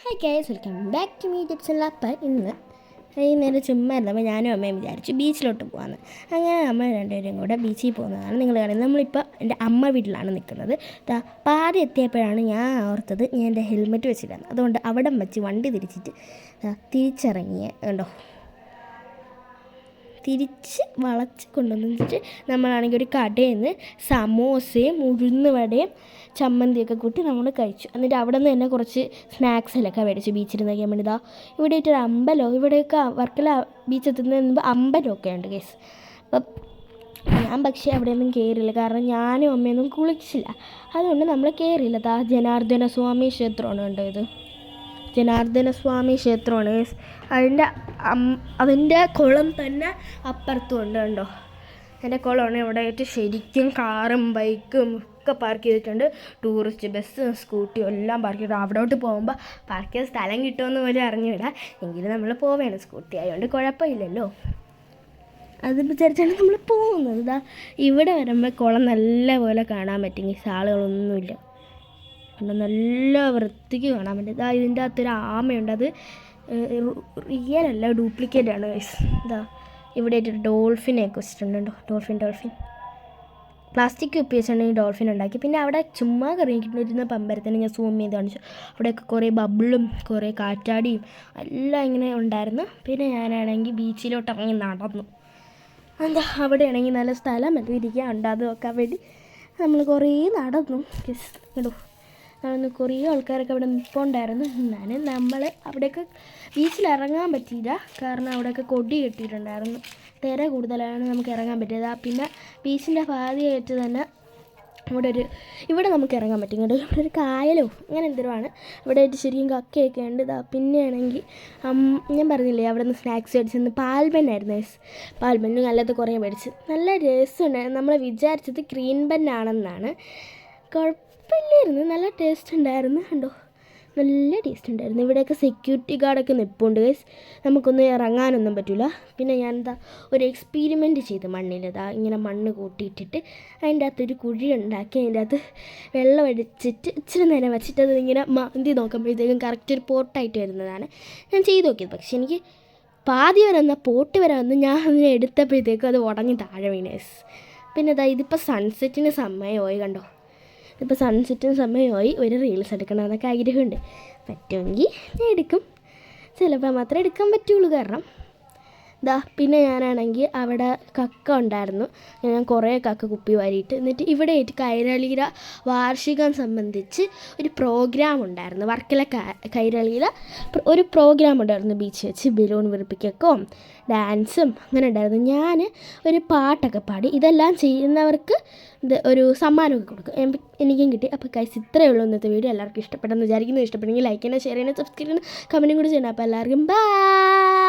Hi guys, welcome back to me tips and appam ഇന്ന് വൈകുന്നേരം ചുമ്മാ ഇരുന്നപ്പോൾ ഞാനും അമ്മയും വിചാരിച്ചു ബീച്ചിലോട്ട് പോകാമെന്ന്. അങ്ങനെ നമ്മൾ രണ്ടുപേരും കൂടെ ബീച്ചിൽ പോകുന്നതാണ് നിങ്ങൾ കാണുന്നത്. നമ്മളിപ്പോൾ എൻ്റെ അമ്മ വീട്ടിലാണ് നിൽക്കുന്നത്. പാതി എത്തിയപ്പോഴാണ് ഞാൻ ഓർത്തത് ഞാൻ എൻ്റെ ഹെൽമെറ്റ് വെച്ചിട്ടാണ്. അതുകൊണ്ട് അവിടെ വെച്ച് വണ്ടി തിരിച്ചിട്ട് തിരിച്ചിറങ്ങിയ കണ്ടോ, തിരിച്ച് വളച്ച് കൊണ്ടുവന്നിട്ട് നമ്മളാണെങ്കിൽ ഒരു കടയിൽ നിന്ന് സമോസയും ഉഴുന്നുവടയും ചമ്മന്തിയൊക്കെ കൂട്ടി നമ്മൾ കഴിച്ചു. എന്നിട്ട് അവിടെ നിന്ന് തന്നെ കുറച്ച് സ്നാക്സിലൊക്കെ മേടിച്ചു ബീച്ചിൽ നിന്ന് കഴിക്കാൻ വേണ്ടി. ഇവിടെ ഒരു അമ്പലം, ഇവിടെയൊക്കെ വർക്കല ബീച്ചെത്തുന്ന അമ്പലമൊക്കെ ഉണ്ട് കേസ്. അപ്പം ഞാൻ പക്ഷേ അവിടെയൊന്നും കയറിയില്ല, കാരണം ഞാനും അമ്മയൊന്നും കുളിച്ചില്ല. അതുകൊണ്ട് നമ്മൾ കയറിയില്ല. ജനാർദ്ദന സ്വാമി ക്ഷേത്രമാണ് കണ്ടോ, ഇത് ജനാർദ്ദന സ്വാമി ക്ഷേത്രമാണ്. അതിൻ്റെ കുളം തന്നെ അപ്പുറത്തും ഉണ്ട് കണ്ടോ. എൻ്റെ കുളമാണ് ഇവിടെ ആയിട്ട് ശരിക്കും കാറും ബൈക്കും ഒക്കെ പാർക്ക് ചെയ്തിട്ടുണ്ട്. ടൂറിസ്റ്റ് ബസ്സും സ്കൂട്ടിയും എല്ലാം പാർക്ക് ചെയ്തിട്ട് അവിടോട്ട് പോകുമ്പോൾ പാർക്ക് ചെയ്ത സ്ഥലം കിട്ടുമെന്ന് പോലും അറിഞ്ഞുവിടാം. എങ്കിലും നമ്മൾ പോവേണം, സ്കൂട്ടി ആയതുകൊണ്ട് കുഴപ്പമില്ലല്ലോ. അത് വിചാരിച്ചാണ് നമ്മൾ പോകുന്നത്. ഇവിടെ വരുമ്പോൾ കുളം നല്ലപോലെ കാണാൻ പറ്റും. ഈ ആളുകളൊന്നുമില്ല, നല്ല വൃത്തിക്ക് കാണാൻ പറ്റും. ഇതിൻ്റെ അകത്തൊരു ആമയുണ്ട്, അത് റിയൽ അല്ല, ഡ്യൂപ്ലിക്കേറ്റ് ആണ് ഗൈസ്. ഇവിടെ ആയിട്ട് ഡോൾഫിനെയൊക്കെ വെച്ചിട്ടുണ്ടോ, ഡോൾഫിൻ പ്ലാസ്റ്റിക് ഉപയോഗിച്ചിട്ടുണ്ടെങ്കിൽ ഡോൾഫിൻ ഉണ്ടാക്കി. പിന്നെ അവിടെ ചുമ്മാ കറിയിട്ടിരുന്ന പമ്പരത്തിന് ഞാൻ സൂം ചെയ്ത് കാണിച്ചു. അവിടെയൊക്കെ കുറേ ബബിളും കുറേ കാറ്റാടിയും എല്ലാം ഇങ്ങനെ ഉണ്ടായിരുന്നു. പിന്നെ ഞാനാണെങ്കിൽ ബീച്ചിലോട്ട് ഇറങ്ങി നടന്നു. അവിടെയാണെങ്കിൽ നല്ല സ്ഥലം ഇരിക്കാൻ ഉണ്ടാകും നോക്കാൻ വേണ്ടി നമ്മൾ കുറേ നടന്നു കേട്ടോ. കുറേ ആൾക്കാരൊക്കെ അവിടെ നിൽപ്പുണ്ടായിരുന്നു. എന്നാലും നമ്മൾ അവിടെയൊക്കെ ബീച്ചിൽ ഇറങ്ങാൻ പറ്റിയില്ല, കാരണം അവിടെയൊക്കെ കൊടി കെട്ടിയിട്ടുണ്ടായിരുന്നു. തിര കൂടുതലാണ്, നമുക്ക് ഇറങ്ങാൻ പറ്റിയത്. പിന്നെ ബീച്ചിൻ്റെ പാതിയായിട്ട് തന്നെ ഇവിടെ നമുക്ക് ഇറങ്ങാൻ പറ്റും കേട്ടോ. ഇവിടെ ഒരു കായലോ അങ്ങനെ എന്തെങ്കിലുമാണ്. ഇവിടെ ആയിട്ട് ശരിക്കും കക്കയൊക്കെ ഉണ്ട്. പിന്നെയാണെങ്കിൽ ഞാൻ പറഞ്ഞില്ലേ അവിടെ നിന്ന് സ്നാക്സ് മേടിച്ചെന്ന്, പാൽബന്നായിരുന്നു. പാൽബന്ന് നല്ലത് കുറേ മേടിച്ച്, നല്ല രസമുണ്ടായിരുന്നു. നമ്മൾ വിചാരിച്ചത് ഗ്രീൻ ബന്നാണെന്നാണ്. കുഴപ്പമില്ലായിരുന്നു, നല്ല ടേസ്റ്റ് ഉണ്ടായിരുന്നു കണ്ടോ, നല്ല ടേസ്റ്റ് ഉണ്ടായിരുന്നു. ഇവിടെയൊക്കെ സെക്യൂരിറ്റി ഗാർഡൊക്കെ നിൽപ്പുണ്ട് ഗൈസ്, നമുക്കൊന്നും ഇറങ്ങാനൊന്നും പറ്റില്ല. പിന്നെ ഞാൻ ഒരു എക്സ്പീരിമെൻറ്റ് ചെയ്ത് മണ്ണിൽ ഇങ്ങനെ മണ്ണ് കൂട്ടിയിട്ടിട്ട് അതിൻ്റെ അകത്തൊരു കുഴി ഉണ്ടാക്കി അതിൻ്റെ അകത്ത് വെള്ളം അടിച്ചിട്ട് ഇച്ചിരി നേരം വെച്ചിട്ട് അത് ഇങ്ങനെ മാന്തി നോക്കുമ്പോഴത്തേക്കും കറക്റ്റ് ഒരു പോട്ടായിട്ട് വരുന്നതാണ് ഞാൻ ചെയ്ത് നോക്കിയത്. പക്ഷേ എനിക്ക് പാതി വരെ വന്നാൽ പോട്ട് വരെ വന്ന് ഞാൻ അതിനെ എടുത്തപ്പോഴത്തേക്കും അത് ഉടഞ്ഞ് താഴെ വീണ ഗൈസ്. പിന്നെ ഇതിപ്പോൾ സൺസെറ്റിന് സമയമായി കണ്ടോ, ഇപ്പോൾ സൺസെറ്റിന് സമയമായി. ഒരു റീൽസ് എടുക്കണം എന്നൊക്കെ ആഗ്രഹമുണ്ട്. പറ്റുമെങ്കിൽ ഞാൻ എടുക്കും, ചിലപ്പോൾ മാത്രമേ എടുക്കാൻ പറ്റുള്ളൂ. കാരണം പിന്നെ ഞാനാണെങ്കിൽ അവിടെ കക്ക ഉണ്ടായിരുന്നു, ഞാൻ കുറേ കക്ക കുപ്പി വാരിയിട്ട്. എന്നിട്ട് ഇവിടെ ആയിട്ട് കൈരളിയില വാർഷികം സംബന്ധിച്ച് ഒരു പ്രോഗ്രാം ഉണ്ടായിരുന്നു. വർക്കല കൈരളിയില ഒരു പ്രോഗ്രാം ഉണ്ടായിരുന്നു, ബീച്ച് വെച്ച് ബലൂൺ വിറിപ്പിക്കൊക്കെ ഡാൻസും അങ്ങനെ ഉണ്ടായിരുന്നു. ഞാൻ ഒരു പാട്ടൊക്കെ പാടി. ഇതെല്ലാം ചെയ്യുന്നവർക്ക് ഒരു സമ്മാനമൊക്കെ കൊടുക്കും, എനിക്കും കിട്ടി. അപ്പോൾ ഗൈസ് ഇത്രയേ ഉള്ളൂ ഇന്നത്തെ വീഡിയോ. എല്ലാവർക്കും ഇഷ്ടപ്പെട്ടെന്ന് വിചാരിക്കുന്നു. ഇഷ്ടപ്പെട്ടെങ്കിൽ ലൈക്ക് ചെയ്യണം, ഷെയർ ചെയ്യണം, സബ്സ്ക്രൈബ് ചെയ്യണം, കമൻറ്റും കൂടി ചെയ്യണം. അപ്പോൾ എല്ലാവർക്കും ബൈ.